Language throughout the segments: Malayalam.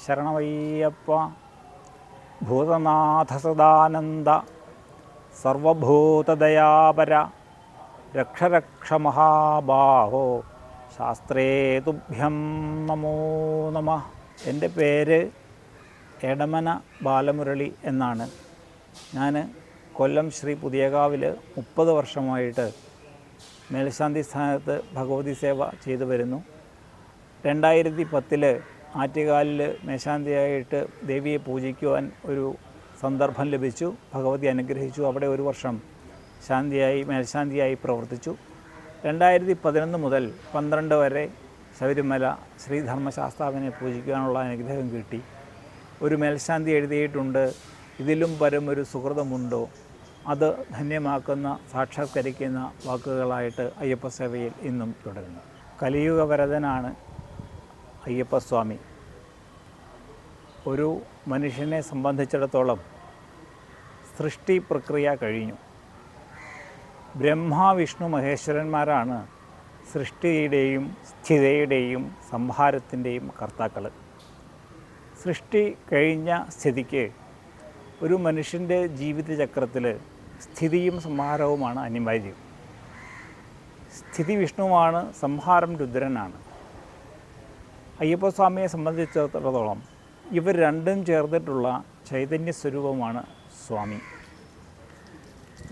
ശരണമയ്യപ്പ. ഭൂതനാഥ സദാനന്ദ സർവഭൂതദയാപര രക്ഷ രക്ഷ മഹാബാഹോ ശാസ്ത്രേ തുഭ്യം നമോ നമഃ. എൻ്റെ പേര് എടമന ബാലമുരളി എന്നാണ്. ഞാൻ കൊല്ലം ശ്രീ പുതിയകാവിൽ 30 വർഷമായിട്ട് മേൽശാന്തി സ്ഥാനത്ത് ഭഗവതി സേവ ചെയ്തു വരുന്നു. 2010 ആറ്റുകാലിൽ മേൽശാന്തിയായിട്ട് ദേവിയെ പൂജിക്കുവാൻ ഒരു സന്ദർഭം ലഭിച്ചു. ഭഗവതി അനുഗ്രഹിച്ചു. അവിടെ ഒരു വർഷം മേൽശാന്തിയായി പ്രവർത്തിച്ചു. 2011 മുതൽ 12 വരെ ശബരിമല ശ്രീധർമ്മശാസ്താവിനെ പൂജിക്കാനുള്ള അനുഗ്രഹം കിട്ടി. ഒരു മേൽശാന്തി എഴുതിയിട്ടുണ്ട്, ഇതിലും പരമൊരു സുഹൃതമുണ്ടോ, അത് ധന്യമാക്കുന്ന സാക്ഷാത്കരിക്കുന്ന വാക്കുകളായിട്ട് അയ്യപ്പസേവയിൽ ഇന്നും തുടരുന്നു. കലിയുഗവരദനാണ് അയ്യപ്പസ്വാമി. ഒരു മനുഷ്യനെ സംബന്ധിച്ചിടത്തോളം സൃഷ്ടി പ്രക്രിയ കഴിഞ്ഞു. ബ്രഹ്മ വിഷ്ണു മഹേശ്വരന്മാരാണ് സൃഷ്ടിയുടെയും സ്ഥിതിയുടെയും സംഹാരത്തിൻ്റെയും കർത്താക്കൾ. സൃഷ്ടി കഴിഞ്ഞ സ്ഥിതിക്ക് ഒരു മനുഷ്യൻ്റെ ജീവിതചക്രത്തിൽ സ്ഥിതിയും സംഹാരവുമാണ് അനിവാര്യം. സ്ഥിതി വിഷ്ണുവാണ്, സംഹാരം രുദ്രനാണ്. അയ്യപ്പസ്വാമിയെ സംബന്ധിച്ചിടത്തോളം ഇവർ രണ്ടും ചേർന്നിട്ടുള്ള ചൈതന്യ സ്വരൂപമാണ് സ്വാമി.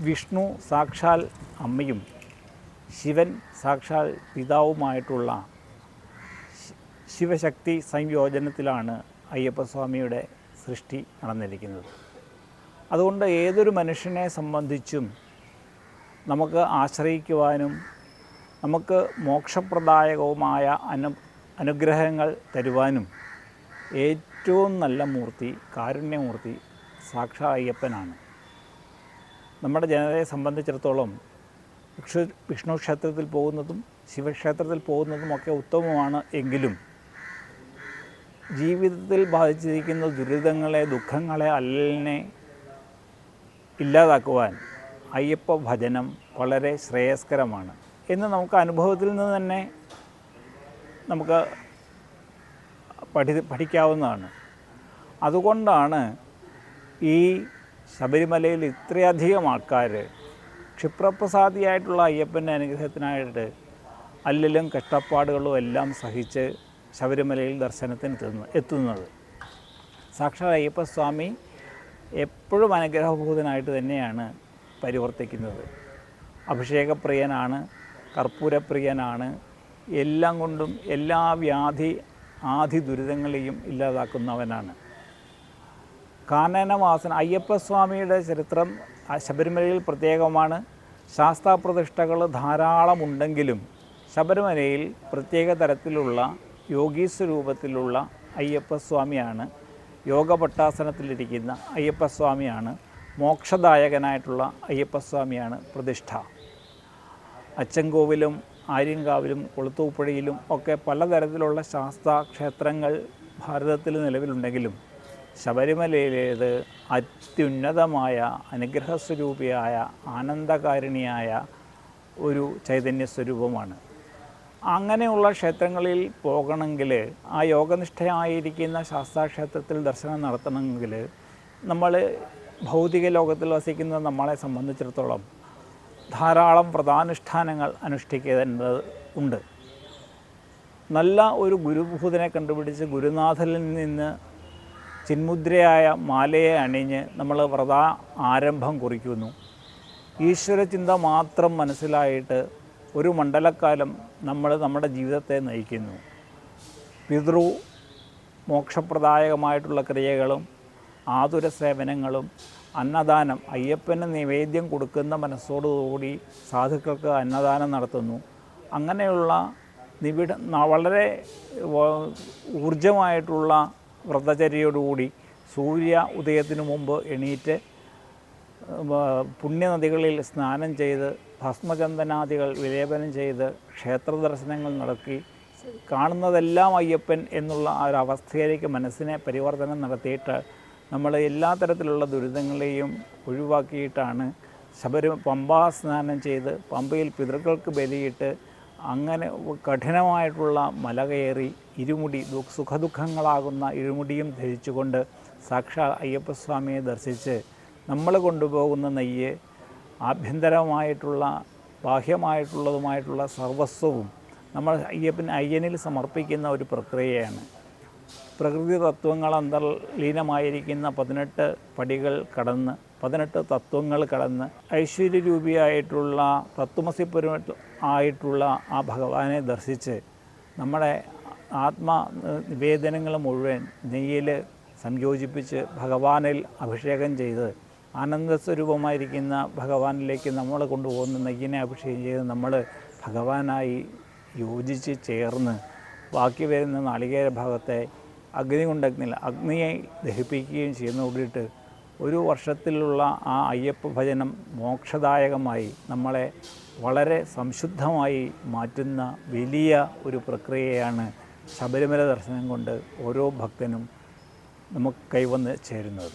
വിഷ്ണു സാക്ഷാൽ അമ്മയും ശിവൻ സാക്ഷാൽ പിതാവുമായിട്ടുള്ള ശിവശക്തി സംയോജനത്തിലാണ് അയ്യപ്പസ്വാമിയുടെ സൃഷ്ടി നടന്നിരിക്കുന്നത്. അതുകൊണ്ട് ഏതൊരു മനുഷ്യനെ സംബന്ധിച്ചും നമുക്ക് ആശ്രയിക്കുവാനും നമുക്ക് മോക്ഷപ്രദായകവുമായ അനുഗ്രഹങ്ങൾ തരുവാനും ഏറ്റവും നല്ല മൂർത്തി, കാരുണ്യമൂർത്തി സാക്ഷാൽ അയ്യപ്പനാണ്. നമ്മുടെ ജനതയെ സംബന്ധിച്ചിടത്തോളം വിഷ്ണു ക്ഷേത്രത്തിൽ പോകുന്നതും ശിവക്ഷേത്രത്തിൽ പോകുന്നതുമൊക്കെ ഉത്തമമാണ്. എങ്കിലും ജീവിതത്തിൽ ബാധിച്ചിരിക്കുന്ന ദുരിതങ്ങളെ, ദുഃഖങ്ങളെ, അല്ലലിനെ ഇല്ലാതാക്കുവാൻ അയ്യപ്പ ഭജനം വളരെ ശ്രേയസ്കരമാണ് എന്ന് നമുക്ക് അനുഭവത്തിൽ നിന്ന് തന്നെ നമുക്ക് പഠിക്കാവുന്നതാണ്. അതുകൊണ്ടാണ് ഈ ശബരിമലയിൽ ഇത്രയധികം ആൾക്കാർ ക്ഷിപ്രപ്രസാദിയായിട്ടുള്ള അയ്യപ്പൻ്റെ അനുഗ്രഹത്തിനായിട്ട് അല്ലലും കഷ്ടപ്പാടുകളും എല്ലാം സഹിച്ച് ശബരിമലയിൽ ദർശനത്തിന് എത്തുന്നത്. സാക്ഷാൽ അയ്യപ്പസ്വാമി എപ്പോഴും അനുഗ്രഹഭൂതനായിട്ട് തന്നെയാണ് പരിവർത്തിക്കുന്നത്. അഭിഷേകപ്രിയനാണ്, കർപ്പൂരപ്രിയനാണ്. എല്ലാം കൊണ്ടും എല്ലാ ആദി ദുരിതങ്ങളെയും ഇല്ലാതാക്കുന്നവനാണ്. കാനനവാസൻ അയ്യപ്പസ്വാമിയുടെ ചരിത്രം ശബരിമലയിൽ പ്രത്യേകമാണ്. ശാസ്താപ്രതിഷ്ഠകൾ ധാരാളമുണ്ടെങ്കിലും ശബരിമലയിൽ പ്രത്യേക തരത്തിലുള്ള യോഗീസ്വരൂപത്തിലുള്ള അയ്യപ്പസ്വാമിയാണ്, യോഗപട്ടാസനത്തിലിരിക്കുന്ന അയ്യപ്പസ്വാമിയാണ്, മോക്ഷദായകനായിട്ടുള്ള അയ്യപ്പസ്വാമിയാണ് പ്രതിഷ്ഠ. അച്ചൻകോവിലും ആര്യങ്കാവിലും കൊളുത്തൂപ്പുഴയിലും ഒക്കെ പലതരത്തിലുള്ള ശാസ്താക്ഷേത്രങ്ങൾ ഭാരതത്തിൽ നിലവിലുണ്ടെങ്കിലും ശബരിമലയിലേത് അത്യുന്നതമായ അനുഗ്രഹസ്വരൂപിയായ ആനന്ദകാരിണിയായ ഒരു ചൈതന്യ സ്വരൂപമാണ്. അങ്ങനെയുള്ള ക്ഷേത്രങ്ങളിൽ പോകണമെങ്കിൽ, ആ യോഗനിഷ്ഠയായിരിക്കുന്ന ശാസ്താക്ഷേത്രത്തിൽ ദർശനം നടത്തണമെങ്കിൽ നമ്മൾ ഭൗതിക ലോകത്തിൽ വസിക്കുന്ന നമ്മളെ സംബന്ധിച്ചിടത്തോളം ധാരാളം വ്രതാനുഷ്ഠാനങ്ങൾ അനുഷ്ഠിക്കേണ്ടത് ഉണ്ട്. നല്ല ഒരു ഗുരുഭൂതനെ കണ്ടുപിടിച്ച് ഗുരുനാഥനിൽ നിന്ന് ചിന്മുദ്രയായ മാലയെ അണിഞ്ഞ് നമ്മൾ വ്രത ആരംഭം കുറിക്കുന്നു. ഈശ്വരചിന്ത മാത്രം മനസ്സിലായിട്ട് ഒരു മണ്ഡലക്കാലം നമ്മൾ നമ്മുടെ ജീവിതത്തെ നയിക്കുന്നു. പിതൃ മോക്ഷപ്രദായകമായിട്ടുള്ള ക്രിയകളും ആതുര സേവനങ്ങളും അന്നദാനം, അയ്യപ്പന് നിവേദ്യം കൊടുക്കുന്ന മനസ്സോടുകൂടി സാധുക്കൾക്ക് അന്നദാനം നടത്തുന്നു. അങ്ങനെയുള്ള വളരെ ഊർജമായിട്ടുള്ള വ്രതചര്യയോടുകൂടി സൂര്യ ഉദയത്തിനു മുമ്പ് എണീറ്റ് പുണ്യനദികളിൽ സ്നാനം ചെയ്ത് ഭസ്മചന്ദനാദികൾ വിലേപനം ചെയ്ത് ക്ഷേത്ര ദർശനങ്ങൾ നടത്തി കാണുന്നതെല്ലാം അയ്യപ്പൻ എന്നുള്ള ആ ഒരവസ്ഥയിലേക്ക് മനസ്സിനെ പരിവർത്തനം നടത്തിയിട്ട് നമ്മൾ എല്ലാ തരത്തിലുള്ള ദുരിതങ്ങളെയും ഒഴിവാക്കിയിട്ടാണ് പമ്പാ സ്നാനം ചെയ്ത് പമ്പയിൽ പിതൃക്കൾക്ക് ബലിയിട്ട് അങ്ങനെ കഠിനമായിട്ടുള്ള മല കയറി ഇരുമുടി സുഖദുഃഖങ്ങളാകുന്ന ഇരുമുടിയും ധരിച്ചുകൊണ്ട് സാക്ഷാൽ അയ്യപ്പസ്വാമിയെ ദർശിച്ച് നമ്മൾ കൊണ്ടുപോകുന്ന നെയ്യ് ആഭ്യന്തരമായിട്ടുള്ള ബാഹ്യമായിട്ടുള്ളതുമായിട്ടുള്ള സർവസ്വവും നമ്മൾ അയ്യനിൽ സമർപ്പിക്കുന്ന ഒരു പ്രക്രിയയാണ്. പ്രകൃതി തത്വങ്ങൾ അന്തർലീനമായിരിക്കുന്ന 18 പടികൾ കടന്ന് 18 തത്വങ്ങൾ കടന്ന് ഐശ്വര്യരൂപിയായിട്ടുള്ള ആയിട്ടുള്ള ആ ഭഗവാനെ ദർശിച്ച് നമ്മുടെ നിവേദനങ്ങൾ മുഴുവൻ നെയ്യിൽ സംയോജിപ്പിച്ച് ഭഗവാനിൽ അഭിഷേകം ചെയ്ത് ആനന്ദസ്വരൂപമായിരിക്കുന്ന ഭഗവാനിലേക്ക് നമ്മൾ കൊണ്ടുപോകുന്ന നെയ്യിനെ അഭിഷേകം ചെയ്ത് നമ്മൾ ഭഗവാനായി യോജിച്ച് ചേർന്ന് ബാക്കി വരുന്ന നാളികേര ഭാഗത്തെ അഗ്നിയെ ദഹിപ്പിക്കുകയും ചെയ്യുന്നതോടിയിട്ട് ഒരു വർഷത്തിലുള്ള ആ അയ്യപ്പ ഭജനം മോക്ഷദായകമായി നമ്മളെ വളരെ സംശുദ്ധമായി മാറ്റുന്ന വലിയ ഒരു പ്രക്രിയയാണ് ശബരിമല ദർശനം കൊണ്ട് ഓരോ ഭക്തനും നമുക്ക് കൈവന്ന് ചേരുന്നത്.